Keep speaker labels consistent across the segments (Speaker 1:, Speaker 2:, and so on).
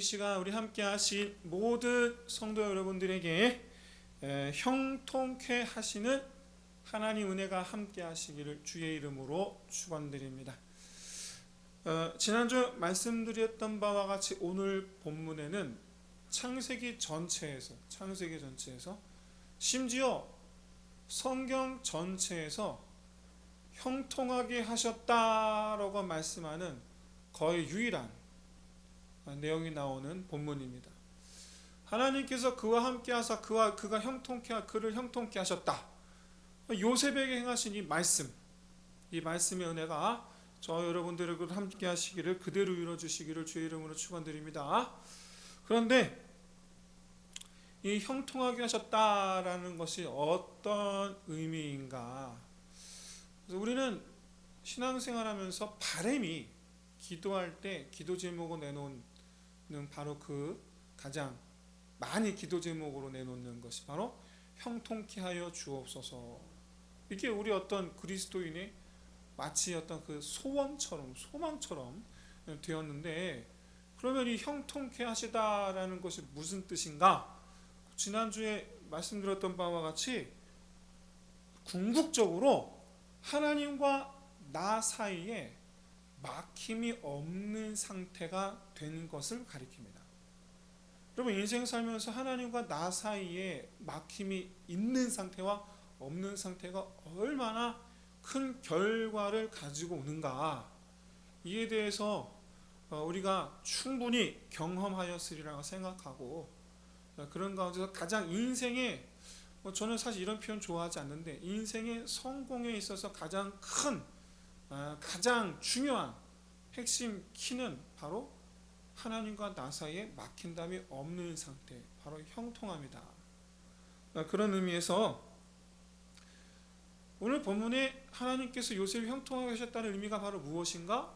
Speaker 1: 시간 우리 함께 하신 모든 성도 여러분들에게 형통케 하시는 하나님 은혜가 함께 하시기를 주의 이름으로 축원드립니다. 지난주 말씀드렸던 바와 같이 오늘 본문에는 창세기 전체에서 심지어 성경 전체에서 형통하게 하셨다라고 말씀하는 거의 유일한 내용이 나오는 본문입니다. 하나님께서 그와 함께 하사 그를 형통케 하셨다. 요셉에게 행하신 이 말씀의 은혜가 저 여러분들과 함께 하시기를 그대로 이루어 주시기를 주의 이름으로 축원드립니다. 그런데 이 형통하게 하셨다라는 것이 어떤 의미인가? 그래서 우리는 신앙생활하면서 바람이 기도할 때 기도 제목을 내놓는 바로 그 가장 많이 기도 제목으로 내놓는 것이 바로 형통케 하여 주옵소서. 이게 우리 어떤 그리스도인의 마치 어떤 그 소망처럼 되었는데, 그러면 이 형통케 하시다라는 것이 무슨 뜻인가? 지난주에 말씀드렸던 바와 같이 궁극적으로 하나님과 나 사이에 막힘이 없는 상태가 되는 것을 가리킵니다. 여러분, 인생 살면서 하나님과 나 사이에 막힘이 있는 상태와 없는 상태가 얼마나 큰 결과를 가지고 오는가, 이에 대해서 우리가 충분히 경험하였으리라고 생각하고, 그런 가운데서 가장 인생의, 저는 사실 이런 표현 좋아하지 않는데, 인생의 성공에 있어서 가장 큰, 가장 중요한 핵심 키는 바로 하나님과 나 사이에 막힌담이 없는 상태, 바로 형통함이다. 그런 의미에서 오늘 본문에 하나님께서 요셉이 형통하게 하셨다는 의미가 바로 무엇인가?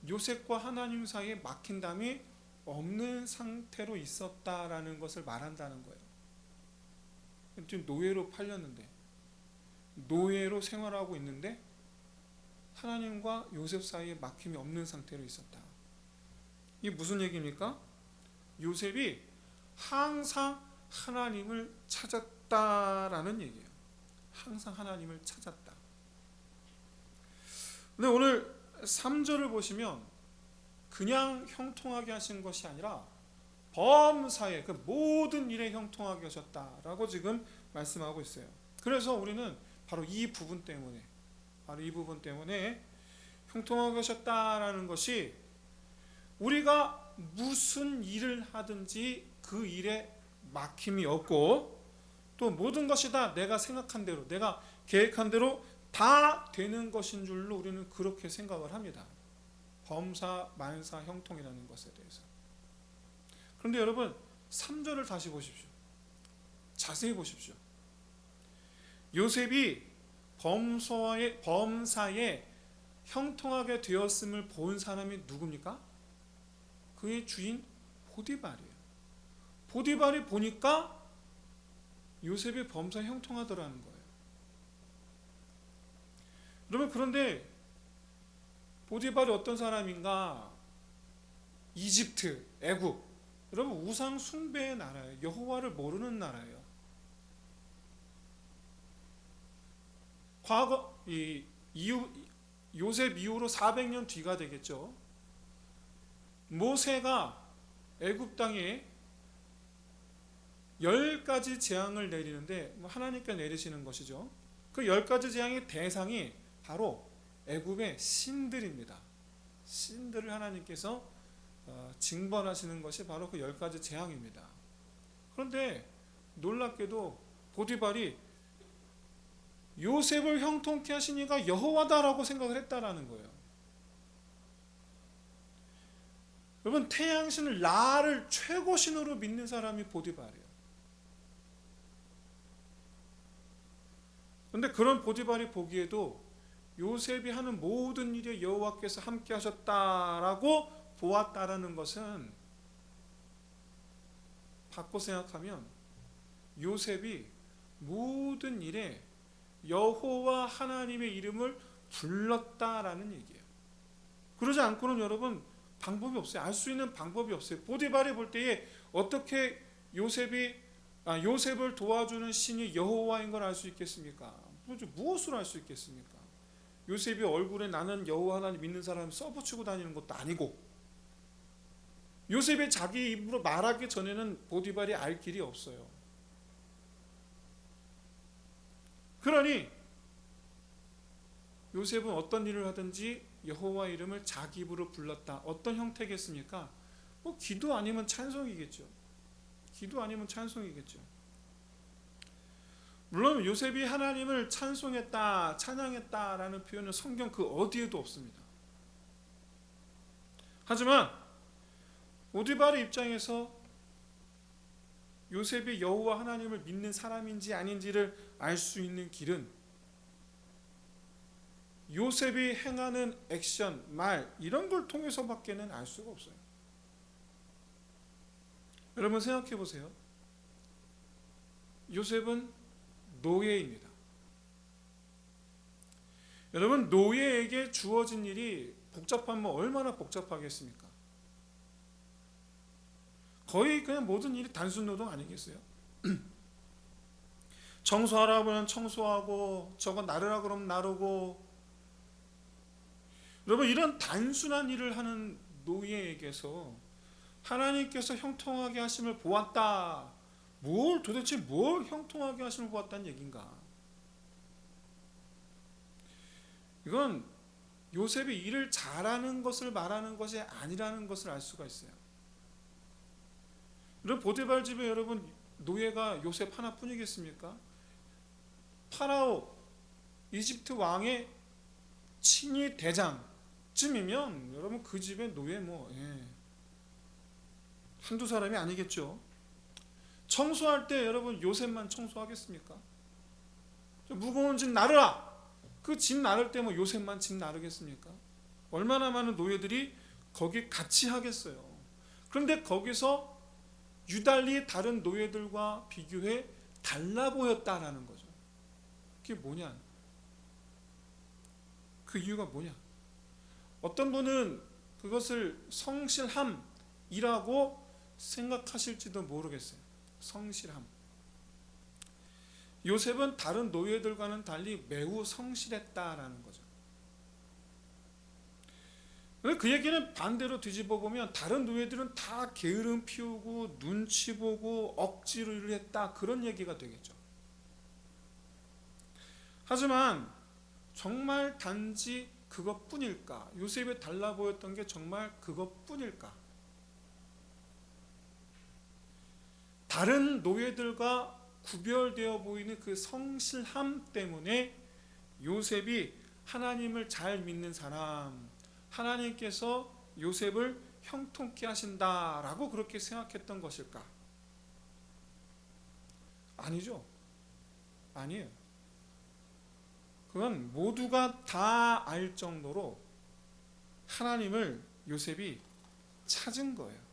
Speaker 1: 요셉과 하나님 사이에 막힌담이 없는 상태로 있었다라는 것을 말한다는 거예요. 지금 노예로 팔렸는데, 노예로 생활하고 있는데 하나님과 요셉 사이에 막힘이 없는 상태로 있었다. 이게 무슨 얘기입니까? 요셉이 항상 하나님을 찾았다라는 얘기예요. 항상 하나님을 찾았다. 근데 오늘 3절을 보시면 그냥 형통하게 하신 것이 아니라 범사에 그 모든 일에 형통하게 하셨다라고 지금 말씀하고 있어요. 그래서 우리는 바로 이 부분 때문에 형통하게 하셨다라는 것이, 우리가 무슨 일을 하든지 그 일에 막힘이 없고, 또 모든 것이 다 내가 생각한 대로, 내가 계획한 대로 다 되는 것인 줄로 우리는 그렇게 생각을 합니다. 범사 만사 형통이라는 것에 대해서. 그런데 여러분, 3절을 다시 보십시오. 자세히 보십시오. 요셉이 범사에 형통하게 되었음을 본 사람이 누굽니까? 그의 주인 보디발이에요. 보디발이 보니까 요셉이 범사에 형통하더라는 거예요. 여러분, 그런데 보디발이 어떤 사람인가? 이집트, 애굽, 여러분 우상 숭배의 나라예요. 여호와를 모르는 나라예요. 과거 요셉 이후로 400년 뒤가 되겠죠. 모세가 애굽 땅에 10가지 재앙을 내리는데, 하나님께 내리시는 것이죠. 그 10가지 재앙의 대상이 바로 애굽의 신들입니다. 신들을 하나님께서 징벌하시는 것이 바로 그 10가지 재앙입니다. 그런데 놀랍게도 보디발이 요셉을 형통케 하신 이가 여호와다라고 생각을 했다라는 거예요. 여러분, 태양신을 라를 최고신으로 믿는 사람이 보디발이에요. 그런데 그런 보디발이 보기에도 요셉이 하는 모든 일에 여호와께서 함께 하셨다라고 보았다라는 것은, 바꿔 생각하면 요셉이 모든 일에 여호와 하나님의 이름을 불렀다라는 얘기예요. 그러지 않고는 여러분, 방법이 없어요. 알 수 있는 방법이 없어요. 보디발이 볼 때에 어떻게 요셉을 도와주는 신이 여호와인 걸 알 수 있겠습니까? 무엇으로 알 수 있겠습니까? 요셉이 얼굴에 나는 여호와 하나님 믿는 사람을 써붙이고 다니는 것도 아니고, 요셉이 자기 입으로 말하기 전에는 보디발이 알 길이 없어요. 그러니 요셉은 어떤 일을 하든지 여호와 이름을 자기 입으로 불렀다. 어떤 형태겠습니까? 기도 아니면 찬송이겠죠. 기도 아니면 찬송이겠죠. 물론 요셉이 하나님을 찬송했다, 찬양했다라는 표현은 성경 그 어디에도 없습니다. 하지만 보디발의 입장에서 요셉이 여호와 하나님을 믿는 사람인지 아닌지를 알 수 있는 길은 요셉이 행하는 액션, 말 이런 걸 통해서밖에는 알 수가 없어요. 여러분 생각해 보세요. 요셉은 노예입니다. 여러분 노예에게 주어진 일이 복잡하면 얼마나 복잡하겠습니까? 거의 그냥 모든 일이 단순 노동 아니겠어요? 청소하라 그러면 청소하고, 저거 나르라 그러면 나르고. 여러분 이런 단순한 일을 하는 노예에게서 하나님께서 형통하게 하심을 보았다. 도대체 뭘 형통하게 하심을 보았다는 얘기인가? 이건 요셉이 일을 잘하는 것을 말하는 것이 아니라는 것을 알 수가 있어요. 여러분 보디발 집에 여러분 노예가 요셉 하나뿐이겠습니까? 파라오 이집트 왕의 친위 대장쯤이면 여러분 그 집의 노예 한두 사람이 아니겠죠. 청소할 때 여러분 요셉만 청소하겠습니까? 무거운 짐 나르라. 그 짐 나를 때 요셉만 짐 나르겠습니까? 얼마나 많은 노예들이 거기 같이 하겠어요. 그런데 거기서 유달리 다른 노예들과 비교해 달라 보였다라는 거죠. 그게 뭐냐? 그 이유가 뭐냐? 어떤 분은 그것을 성실함이라고 생각하실지도 모르겠어요. 성실함. 요셉은 다른 노예들과는 달리 매우 성실했다라는 거죠. 그 얘기는 반대로 뒤집어 보면 다른 노예들은 다 게으름 피우고 눈치 보고 억지로 일을 했다, 그런 얘기가 되겠죠. 하지만 정말 단지 그것뿐일까? 요셉이 달라 보였던 게 정말 그것뿐일까? 다른 노예들과 구별되어 보이는 그 성실함 때문에 요셉이 하나님을 잘 믿는 사람, 하나님께서 요셉을 형통케 하신다라고 그렇게 생각했던 것일까? 아니죠. 아니에요. 그건 모두가 다 알 정도로 하나님을 요셉이 찾은 거예요.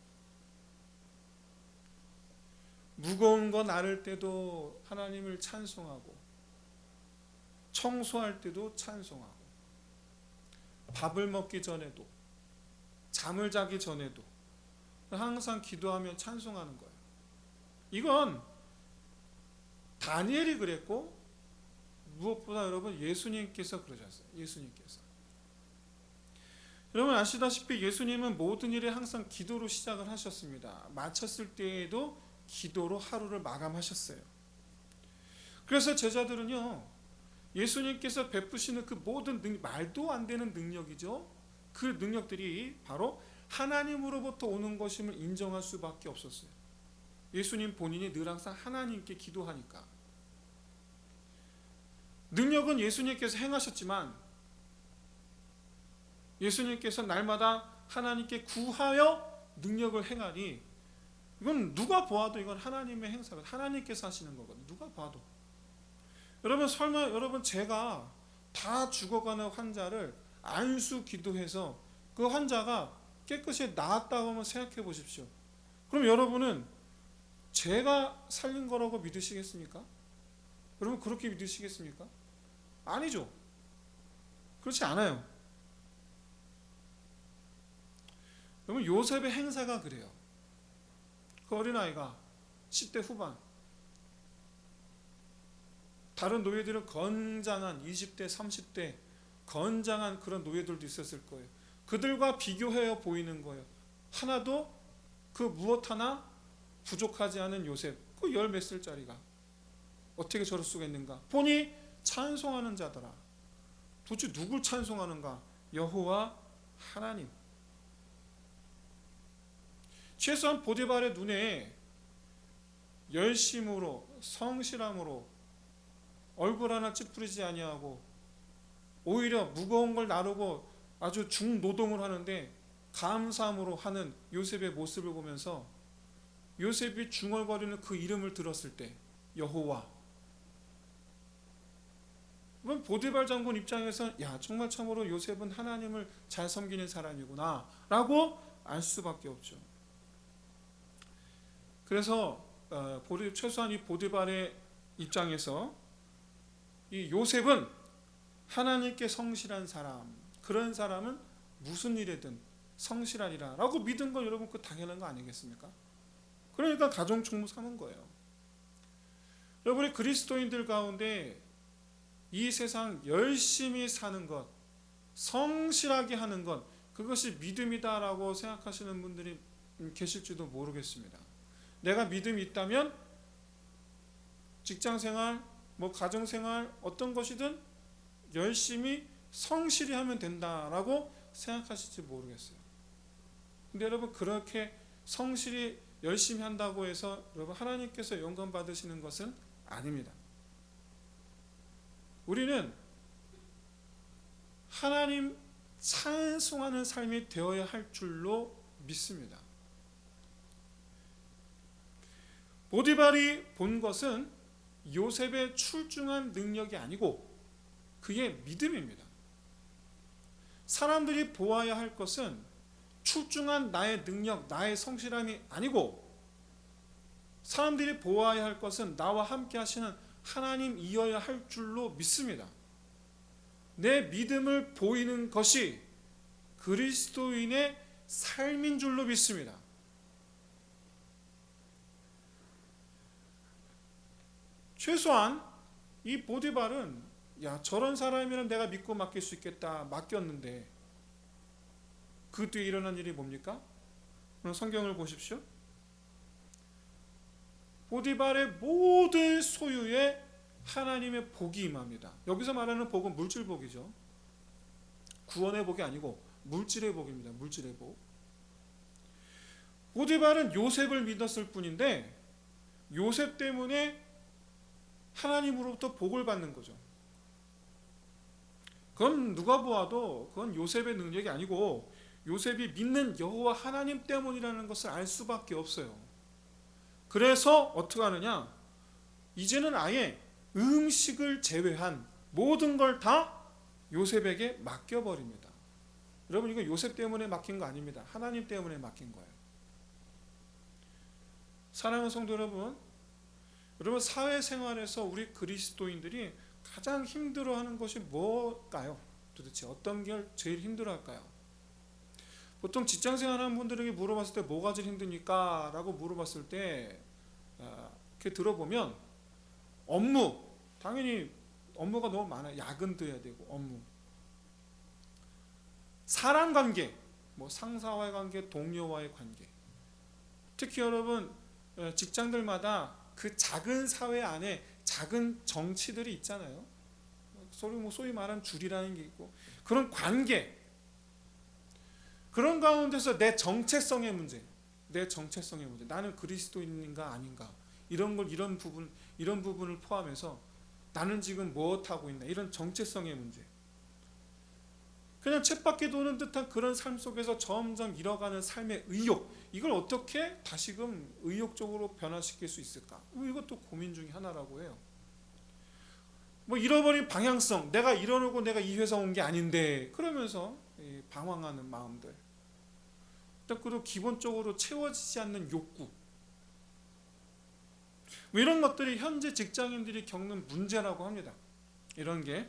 Speaker 1: 무거운 거 나를 때도 하나님을 찬송하고, 청소할 때도 찬송하고, 밥을 먹기 전에도, 잠을 자기 전에도 항상 기도하며 찬송하는 거예요. 이건 다니엘이 그랬고, 무엇보다 여러분 예수님께서 그러셨어요. 예수님께서. 여러분 아시다시피 예수님은 모든 일에 항상 기도로 시작을 하셨습니다. 마쳤을 때에도 기도로 하루를 마감하셨어요. 그래서 제자들은요, 예수님께서 베푸시는 그 모든 말도 안 되는 능력이죠. 그 능력들이 바로 하나님으로부터 오는 것임을 인정할 수밖에 없었어요. 예수님 본인이 늘 항상 하나님께 기도하니까. 능력은 예수님께서 행하셨지만 예수님께서 날마다 하나님께 구하여 능력을 행하니, 이건 누가 보아도 이건 하나님의 행사가, 하나님께서 하시는 거거든요. 누가 봐도. 여러분 설마 여러분 제가 다 죽어가는 환자를 안수 기도해서 그 환자가 깨끗이 나았다고 한번 생각해 보십시오. 그럼 여러분은 제가 살린 거라고 믿으시겠습니까? 여러분 그렇게 믿으시겠습니까? 아니죠. 그렇지 않아요. 여러분 요셉의 행사가 그래요. 그 어린아이가 10대 후반, 다른 노예들은 건장한 20대 30대 건장한 그런 노예들도 있었을 거예요. 그들과 비교해 보이는 거예요. 하나도 그 무엇 하나 부족하지 않은 요셉, 그 열 몇 살짜리가 어떻게 저럴 수가 있는가. 보니 찬송하는 자더라. 도대체 누굴 찬송하는가? 여호와 하나님. 최소한 보디발의 눈에 열심으로 성실함으로 얼굴 하나 찌푸리지 아니하고 오히려 무거운 걸 나르고 아주 중노동을 하는데 감사함으로 하는 요셉의 모습을 보면서 요셉이 중얼거리는 그 이름을 들었을 때 여호와, 그럼 보디발 장군 입장에서는 야 정말 참으로 요셉은 하나님을 잘 섬기는 사람이구나 라고 알 수밖에 없죠. 그래서 최소한 이 보디발의 입장에서 이 요셉은 하나님께 성실한 사람, 그런 사람은 무슨 일에든 성실하리라 라고 믿은 건 여러분 그 당연한 거 아니겠습니까? 그러니까 가정총무 삼은 거예요. 여러분의 그리스도인들 가운데 이 세상 열심히 사는 것, 성실하게 하는 것, 그것이 믿음이다라고 생각하시는 분들이 계실지도 모르겠습니다. 내가 믿음이 있다면 직장생활, 가정생활 어떤 것이든 열심히 성실히 하면 된다라고 생각하실지 모르겠어요. 근데 여러분 그렇게 성실히 열심히 한다고 해서 여러분 하나님께서 영광 받으시는 것은 아닙니다. 우리는 하나님 찬송하는 삶이 되어야 할 줄로 믿습니다. 보디발이 본 것은 요셉의 출중한 능력이 아니고 그의 믿음입니다. 사람들이 보아야 할 것은 출중한 나의 능력, 나의 성실함이 아니고 사람들이 보아야 할 것은 나와 함께 하시는 하나님이어야 할 줄로 믿습니다. 내 믿음을 보이는 것이 그리스도인의 삶인 줄로 믿습니다. 최소한 이 보디발은 야 저런 사람이면 내가 믿고 맡길 수 있겠다 맡겼는데 그 뒤에 일어난 일이 뭡니까? 그럼 성경을 보십시오. 보디발의 모든 소유에 하나님의 복이 임합니다. 여기서 말하는 복은 물질 복이죠. 구원의 복이 아니고 물질의 복입니다. 물질의 복. 보디발은 요셉을 믿었을 뿐인데 요셉 때문에 하나님으로부터 복을 받는 거죠. 그건 누가 보아도 그건 요셉의 능력이 아니고 요셉이 믿는 여호와 하나님 때문이라는 것을 알 수밖에 없어요. 그래서 어떻게 하느냐? 이제는 아예 음식을 제외한 모든 걸 다 요셉에게 맡겨버립니다. 여러분 이거 요셉 때문에 맡긴 거 아닙니다. 하나님 때문에 맡긴 거예요. 사랑하는 성도 여러분, 사회생활에서 우리 그리스도인들이 가장 힘들어하는 것이 뭘까요? 도대체 어떤 게 제일 힘들어할까요? 보통 직장생활하는 분들에게 물어봤을 때 뭐가 제일 힘드니까? 라고 물어봤을 때 이렇게 들어보면 업무, 당연히 업무가 너무 많아요. 야근도 해야 되고 업무, 사람관계, 상사와의 관계, 동료와의 관계. 특히 여러분 직장들마다 그 작은 사회 안에 작은 정치들이 있잖아요. 소위 말하는 줄이라는 게 있고 그런 관계, 그런 가운데서 내 정체성의 문제, 나는 그리스도인인가 아닌가 이런 부분을 포함해서 나는 지금 무엇하고 있나 이런 정체성의 문제, 그냥 쳇바퀴 도는 듯한 그런 삶 속에서 점점 잃어가는 삶의 의욕, 이걸 어떻게 다시금 의욕적으로 변화시킬 수 있을까? 이것도 고민 중에 하나라고 해요. 잃어버린 방향성, 내가 이러려고 내가 이 회사 온 게 아닌데 그러면서 방황하는 마음들, 그리고 기본적으로 채워지지 않는 욕구, 이런 것들이 현재 직장인들이 겪는 문제라고 합니다. 이런 게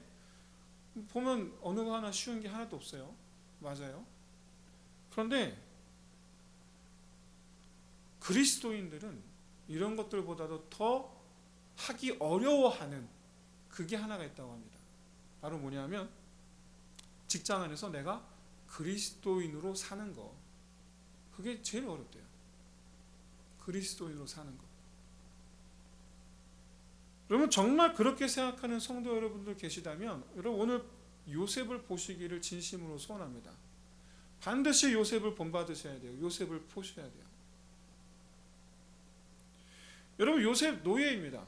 Speaker 1: 보면 어느 거 하나 쉬운 게 하나도 없어요. 맞아요. 그런데 그리스도인들은 이런 것들보다도 더 하기 어려워하는 그게 하나가 있다고 합니다. 바로 뭐냐면 직장 안에서 내가 그리스도인으로 사는 거. 그게 제일 어렵대요. 그리스도인으로 사는 거. 여러분 정말 그렇게 생각하는 성도 여러분들 계시다면 여러분 오늘 요셉을 보시기를 진심으로 소원합니다. 반드시 요셉을 본받으셔야 돼요. 요셉을 보셔야 돼요. 여러분 요셉 노예입니다.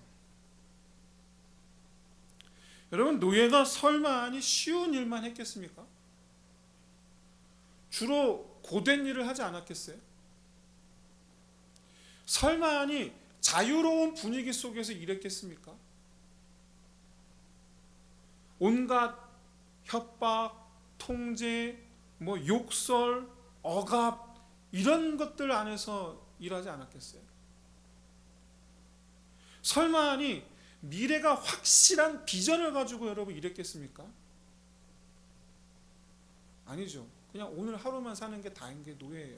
Speaker 1: 여러분 노예가 설마하니 쉬운 일만 했겠습니까? 주로 고된 일을 하지 않았겠어요? 설마하니 자유로운 분위기 속에서 일했겠습니까? 온갖 협박, 통제, 욕설, 억압 이런 것들 안에서 일하지 않았겠어요? 설마하니 미래가 확실한 비전을 가지고 여러분 일했겠습니까? 아니죠. 그냥 오늘 하루만 사는 게 다인 게 노예예요.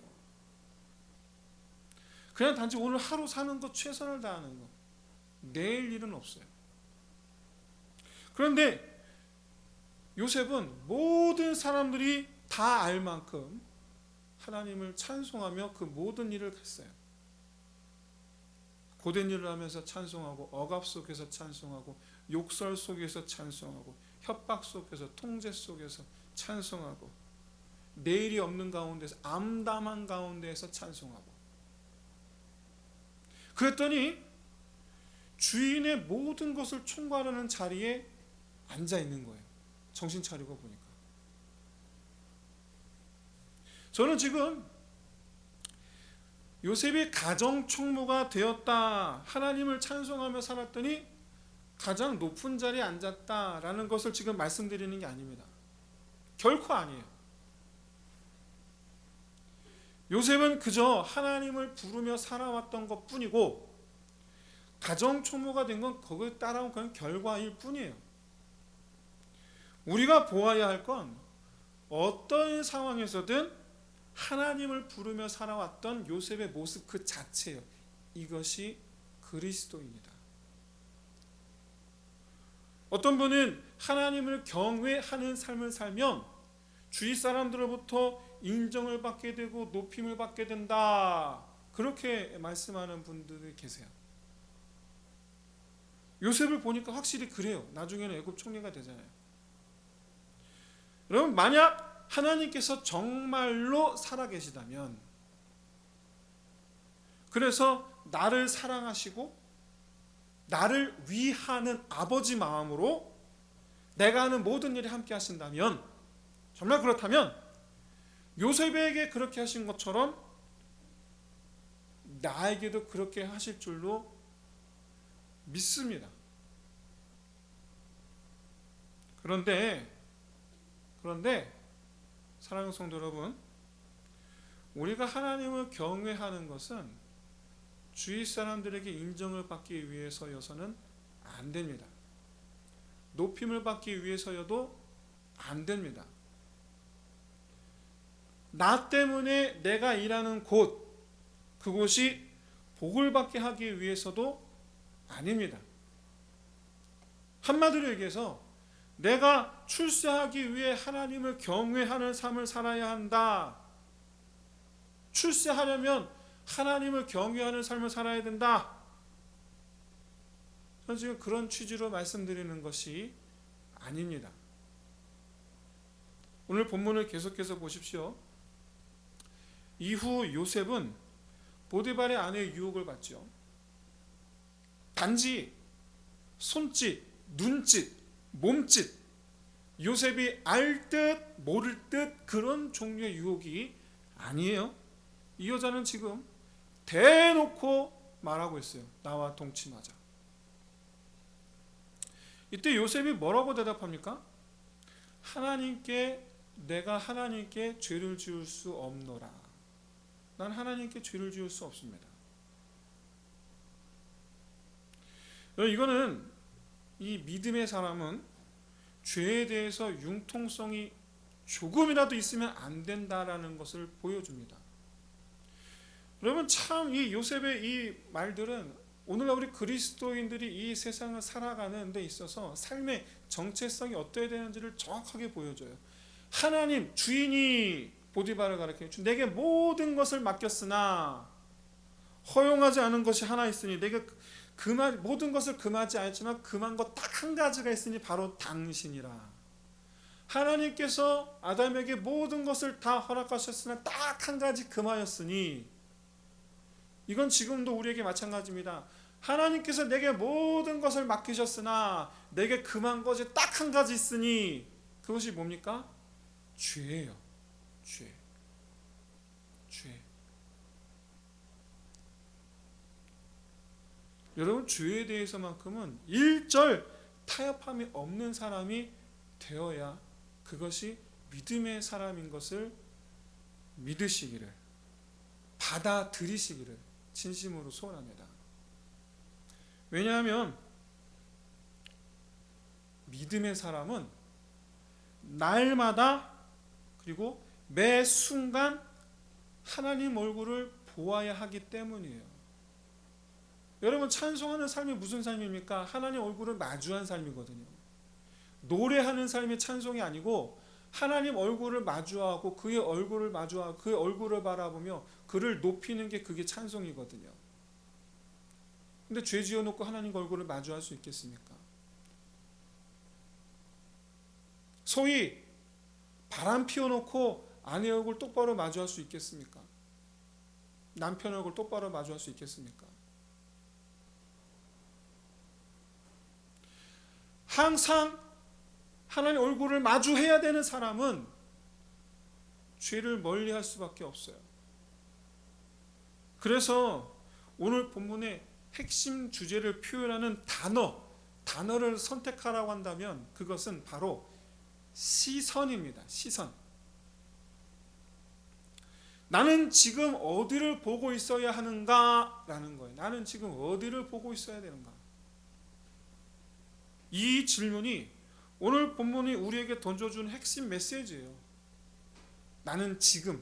Speaker 1: 그냥 단지 오늘 하루 사는 것 최선을 다하는 것. 내일 일은 없어요. 그런데 요셉은 모든 사람들이 다 알 만큼 하나님을 찬송하며 그 모든 일을 했어요. 고된 일을 하면서 찬송하고 억압 속에서 찬송하고 욕설 속에서 찬송하고 협박 속에서 통제 속에서 찬송하고 내일이 없는 가운데서 암담한 가운데에서 찬송하고 그랬더니 주인의 모든 것을 총괄하는 자리에 앉아 있는 거예요. 정신 차리고 보니까. 저는 지금 요셉이 가정 총무가 되었다, 하나님을 찬송하며 살았더니 가장 높은 자리에 앉았다라는 것을 지금 말씀드리는 게 아닙니다. 결코 아니에요. 요셉은 그저 하나님을 부르며 살아왔던 것 뿐이고 가정 총무가 된 건 거기에 따라온 그런 결과일 뿐이에요. 우리가 보아야 할 건 어떤 상황에서든 하나님을 부르며 살아왔던 요셉의 모습 그 자체예요. 이것이 그리스도입니다. 어떤 분은 하나님을 경외하는 삶을 살면 주위 사람들로부터 인정을 받게 되고 높임을 받게 된다, 그렇게 말씀하는 분들이 계세요. 요셉을 보니까 확실히 그래요. 나중에는 애굽 총리가 되잖아요. 여러분 만약 하나님께서 정말로 살아계시다면, 그래서 나를 사랑하시고 나를 위하는 아버지 마음으로 내가 하는 모든 일에 함께 하신다면, 정말 그렇다면 요셉에게 그렇게 하신 것처럼 나에게도 그렇게 하실 줄로 믿습니다. 그런데 사랑하는 성도 여러분, 우리가 하나님을 경외하는 것은 주위 사람들에게 인정을 받기 위해서여서는 안 됩니다. 높임을 받기 위해서여도 안 됩니다. 나 때문에 내가 일하는 곳, 그곳이 복을 받게 하기 위해서도 아닙니다. 한마디로 얘기해서 내가 출세하기 위해 하나님을 경외하는 삶을 살아야 한다. 출세하려면 하나님을 경외하는 삶을 살아야 된다. 저는 지금 그런 취지로 말씀드리는 것이 아닙니다. 오늘 본문을 계속해서 보십시오. 이후 요셉은 보디발의 아내의 유혹을 받죠. 단지 손짓, 눈짓, 몸짓, 요셉이 알 듯 모를 듯 그런 종류의 유혹이 아니에요. 이 여자는 지금 대놓고 말하고 있어요. 나와 동침하자. 이때 요셉이 뭐라고 대답합니까? 내가 하나님께 죄를 지을 수 없노라. 난 하나님께 죄를 지을 수 없습니다. 이거는, 이 믿음의 사람은 죄에 대해서 융통성이 조금이라도 있으면 안 된다라는 것을 보여줍니다. 여러분 참 이 요셉의 이 말들은 오늘날 우리 그리스도인들이 이 세상을 살아가는 데 있어서 삶의 정체성이 어떠해야 되는지를 정확하게 보여줘요. 하나님 주인이 보디발을 가르쳐요. 내게 모든 것을 맡겼으나 허용하지 않은 것이 하나 있으니 내가 모든 것을 금하지 않았지만 금한 것 딱 한 가지가 있으니 바로 당신이라. 하나님께서 아담에게 모든 것을 다 허락하셨으나 딱 한 가지 금하였으니, 이건 지금도 우리에게 마찬가지입니다. 하나님께서 내게 모든 것을 맡기셨으나 내게 금한 것이 딱 한 가지 있으니 그것이 뭡니까? 죄예요. 죄. 여러분 죄에 대해서만큼은 일절 타협함이 없는 사람이 되어야 그것이 믿음의 사람인 것을 믿으시기를, 받아들이시기를 진심으로 소원합니다. 왜냐하면 믿음의 사람은 날마다 그리고 매 순간 하나님 얼굴을 보아야 하기 때문이에요. 여러분 찬송하는 삶이 무슨 삶입니까? 하나님 얼굴을 마주한 삶이거든요. 노래하는 삶이 찬송이 아니고 하나님 얼굴을 마주하고 그의 얼굴을 마주하고 그의 얼굴을 바라보며 그를 높이는 게 그게 찬송이거든요. 근데 죄 지어놓고 하나님 얼굴을 마주할 수 있겠습니까? 소위 바람 피워놓고 아내 얼굴 똑바로 마주할 수 있겠습니까? 남편 얼굴 똑바로 마주할 수 있겠습니까? 항상 하나님 얼굴을 마주해야 되는 사람은 죄를 멀리할 수밖에 없어요. 그래서 오늘 본문의 핵심 주제를 표현하는 단어를 선택하라고 한다면 그것은 바로 시선입니다. 시선. 나는 지금 어디를 보고 있어야 하는가라는 거예요. 나는 지금 어디를 보고 있어야 되는가? 이 질문이 오늘 본문이 우리에게 던져준 핵심 메시지예요. 나는 지금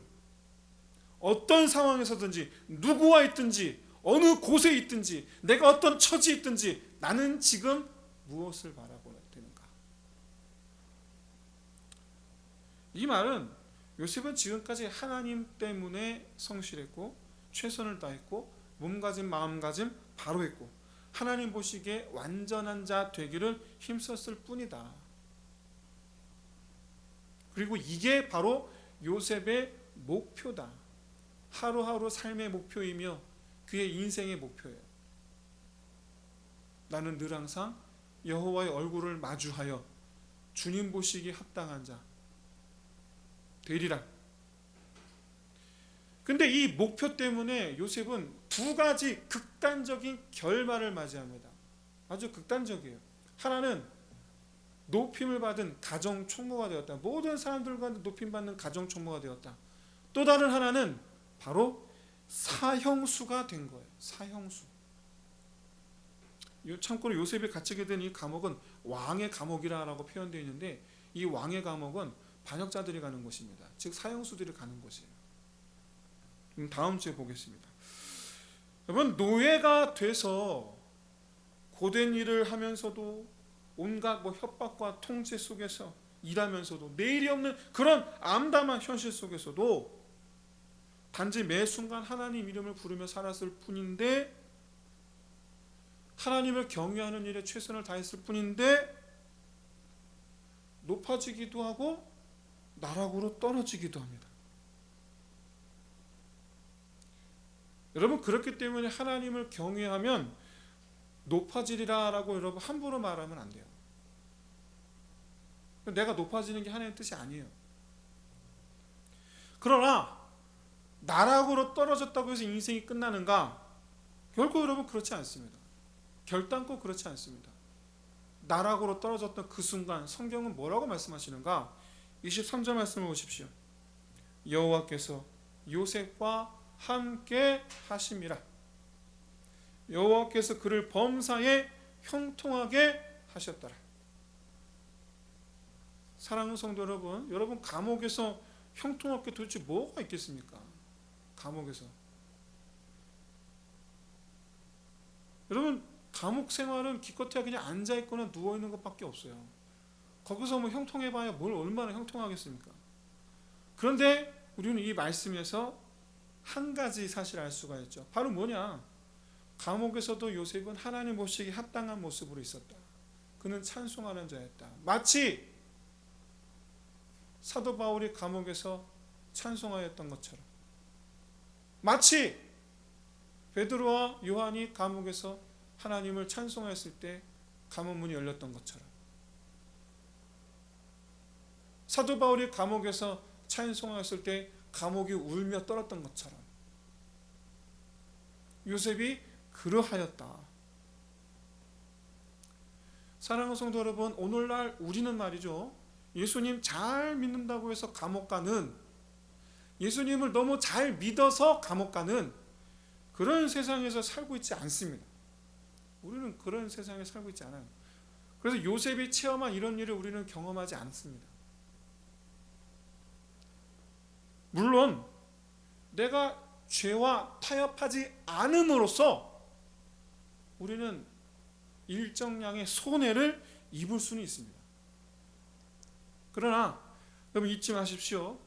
Speaker 1: 어떤 상황에서든지 누구와 있든지 어느 곳에 있든지 내가 어떤 처지에 있든지 나는 지금 무엇을 바라보는 되는가? 이 말은 요셉은 지금까지 하나님 때문에 성실했고 최선을 다했고 몸가짐 마음가짐 바로 했고 하나님 보시기에 완전한 자 되기를 힘썼을 뿐이다. 그리고 이게 바로 요셉의 목표다. 하루하루 삶의 목표이며 그의 인생의 목표예요. 나는 늘 항상 여호와의 얼굴을 마주하여 주님 보시기에 합당한 자 되리라. 근데 이 목표 때문에 요셉은 두 가지 극단적인 결말을 맞이합니다. 아주 극단적이에요. 하나는 높임을 받은 가정 총무가 되었다. 모든 사람들과 높임받는 가정 총무가 되었다. 또 다른 하나는 바로 사형수가 된 거예요. 사형수. 참고로 요셉이 갇히게 된 이 감옥은 왕의 감옥이라고 표현되어 있는데 이 왕의 감옥은 반역자들이 가는 곳입니다. 즉 사형수들이 가는 곳이에요. 다음 주에 보겠습니다. 여러분 노예가 돼서 고된 일을 하면서도 온갖 협박과 통제 속에서 일하면서도 내일이 없는 그런 암담한 현실 속에서도 단지 매 순간 하나님 이름을 부르며 살았을 뿐인데 하나님을 경외하는 일에 최선을 다했을 뿐인데 높아지기도 하고 나락으로 떨어지기도 합니다. 여러분 그렇기 때문에 하나님을 경외하면 높아지리라 라고 여러분 함부로 말하면 안 돼요. 내가 높아지는 게 하나님의 뜻이 아니에요. 그러나 나락으로 떨어졌다고 해서 인생이 끝나는가? 결코 여러분 그렇지 않습니다. 결단코 그렇지 않습니다. 나락으로 떨어졌던 그 순간 성경은 뭐라고 말씀하시는가? 23절 말씀을 보십시오. 여호와께서 요셉과 함께 하심이라. 여호와께서 그를 범사에 형통하게 하셨더라. 사랑하는 성도 여러분, 여러분 감옥에서 형통할 게 도대체 뭐가 있겠습니까? 감옥에서 여러분, 감옥 생활은 기껏해야 그냥 앉아있거나 누워있는 것밖에 없어요. 거기서 뭐 형통해봐야 뭘 얼마나 형통하겠습니까? 그런데 우리는 이 말씀에서 한 가지 사실을 알 수가 있죠. 바로 뭐냐? 감옥에서도 요셉은 하나님 보시기에 합당한 모습으로 있었다. 그는 찬송하는 자였다. 마치 사도 바울이 감옥에서 찬송하였던 것처럼, 마치 베드로와 요한이 감옥에서 하나님을 찬송하였을 때 감옥문이 열렸던 것처럼, 사도 바울이 감옥에서 찬송하였을 때 감옥이 울며 떨었던 것처럼 요셉이 그러하였다. 사랑하는 성도 여러분, 오늘날 우리는 말이죠, 예수님 잘 믿는다고 해서 감옥 가는, 예수님을 너무 잘 믿어서 감옥 가는 그런 세상에서 살고 있지 않습니다. 우리는 그런 세상에 살고 있지 않아요. 그래서 요셉이 체험한 이런 일을 우리는 경험하지 않습니다. 물론 내가 죄와 타협하지 않음으로써 우리는 일정량의 손해를 입을 수는 있습니다. 그러나 여러분 잊지 마십시오.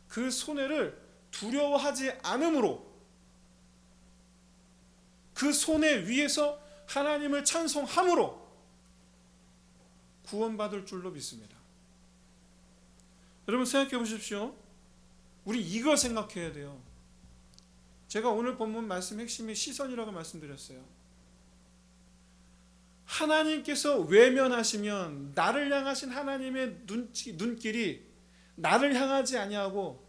Speaker 1: 그 손해를 두려워하지 않음으로 그 손해 위에서 하나님을 찬송함으로 구원받을 줄로 믿습니다. 여러분 생각해 보십시오. 우리 이거 생각해야 돼요. 제가 오늘 본문 말씀 핵심이 시선이라고 말씀드렸어요. 하나님께서 외면하시면 나를 향하신 하나님의 눈길이 나를 향하지 아니하고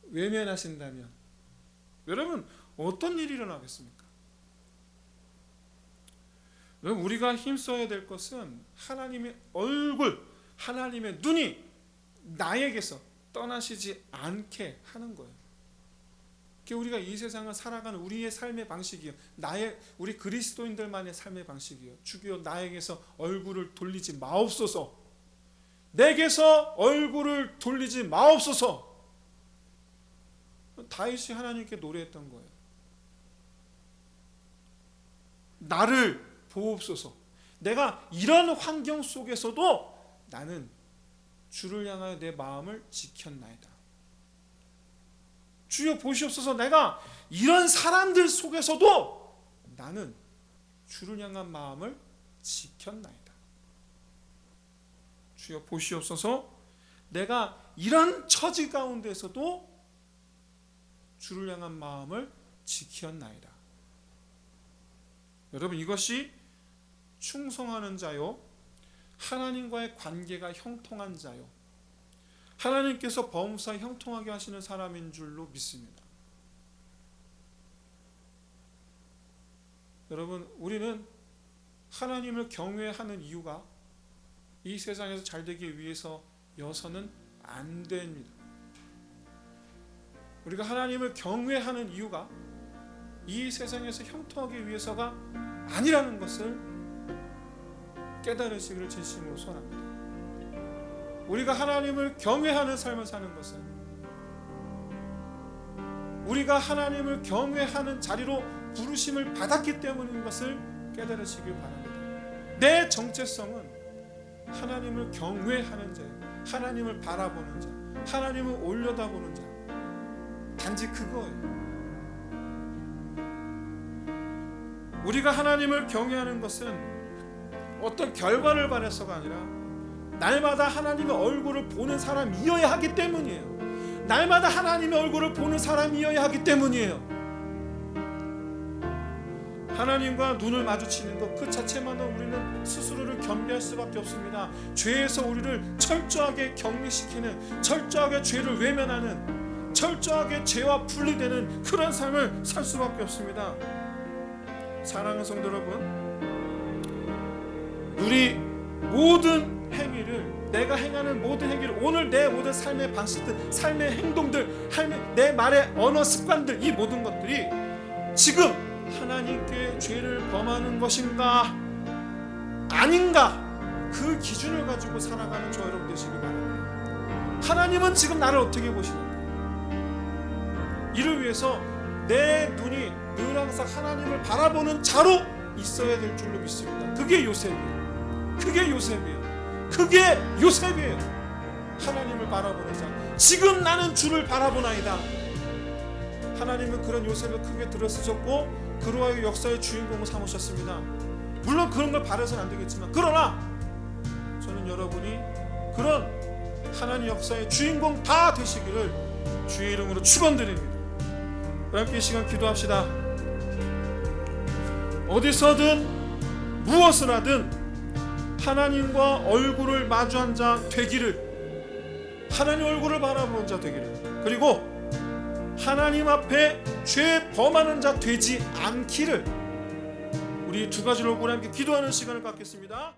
Speaker 1: 외면하신다면 여러분 어떤 일이 일어나겠습니까? 여러분 우리가 힘써야 될 것은 하나님의 얼굴, 하나님의 눈이 나에게서 떠나시지 않게 하는 거예요. 그게 우리가 이 세상을 살아가는 우리의 삶의 방식이요, 우리 그리스도인들만의 삶의 방식이요. 주여 나에게서 얼굴을 돌리지 마옵소서. 내게서 얼굴을 돌리지 마옵소서. 다윗이 하나님께 노래했던 거예요. 나를 보옵소서. 내가 이런 환경 속에서도 나는 주를 향하여 내 마음을 지켰나이다. 주여 보시옵소서. 내가 이런 사람들 속에서도 나는 주를 향한 마음을 지켰나이다. 주여 보시옵소서. 내가 이런 처지 가운데서도 주를 향한 마음을 지켰나이다. 여러분 이것이 충성하는 자요, 하나님과의 관계가 형통한 자요, 하나님께서 범사 형통하게 하시는 사람인 줄로 믿습니다. 여러분 우리는 하나님을 경외하는 이유가 이 세상에서 잘 되기 위해서여서는 안 됩니다. 우리가 하나님을 경외하는 이유가 이 세상에서 형통하기 위해서가 아니라는 것을 깨달으시기를 진심으로 소원합니다. 우리가 하나님을 경외하는 삶을 사는 것은 우리가 하나님을 경외하는 자리로 부르심을 받았기 때문인 것을 깨달으시길 바랍니다. 내 정체성은 하나님을 경외하는 자예요. 하나님을 바라보는 자, 하나님을 올려다보는 자, 단지 그거예요. 우리가 하나님을 경외하는 것은 어떤 결과를 바라서가 아니라 날마다 하나님의 얼굴을 보는 사람이어야 하기 때문이에요. 날마다 하나님의 얼굴을 보는 사람이어야 하기 때문이에요. 하나님과 눈을 마주치는 것 그 자체만으로 우리는 스스로를 겸비할 수밖에 없습니다. 죄에서 우리를 철저하게 격리시키는, 철저하게 죄를 외면하는, 철저하게 죄와 분리되는 그런 삶을 살 수밖에 없습니다. 사랑하는 성도 여러분, 우리 모든 행위를, 내가 행하는 모든 행위를, 오늘 내 모든 삶의 방식들, 삶의 행동들, 내 말의 언어 습관들, 이 모든 것들이 지금 하나님께 죄를 범하는 것인가 아닌가, 그 기준을 가지고 살아가는 저 여러분 되시길 바랍니다. 하나님은 지금 나를 어떻게 보시는가? 이를 위해서 내 눈이 늘 항상 하나님을 바라보는 자로 있어야 될 줄로 믿습니다. 그게 요셉이에요. 그게 요셉이에요. 그게 요셉이에요. 하나님을 바라보는 자. 지금 나는 주를 바라보나이다. 하나님은 그런 요셉을 크게 들어쓰셨고 그로 하여금 역사의 주인공을 삼으셨습니다. 물론 그런 걸 바라서는 안 되겠지만, 그러나 저는 여러분이 그런 하나님 역사의 주인공 다 되시기를 주의 이름으로 축원드립니다. 우리 함께 이 시간 기도합시다. 어디서든 무엇을 하든 하나님과 얼굴을 마주한 자 되기를, 하나님 얼굴을 바라보는 자 되기를, 그리고 하나님 앞에 죄 범하는 자 되지 않기를, 우리 두 가지로 함께 기도하는 시간을 갖겠습니다.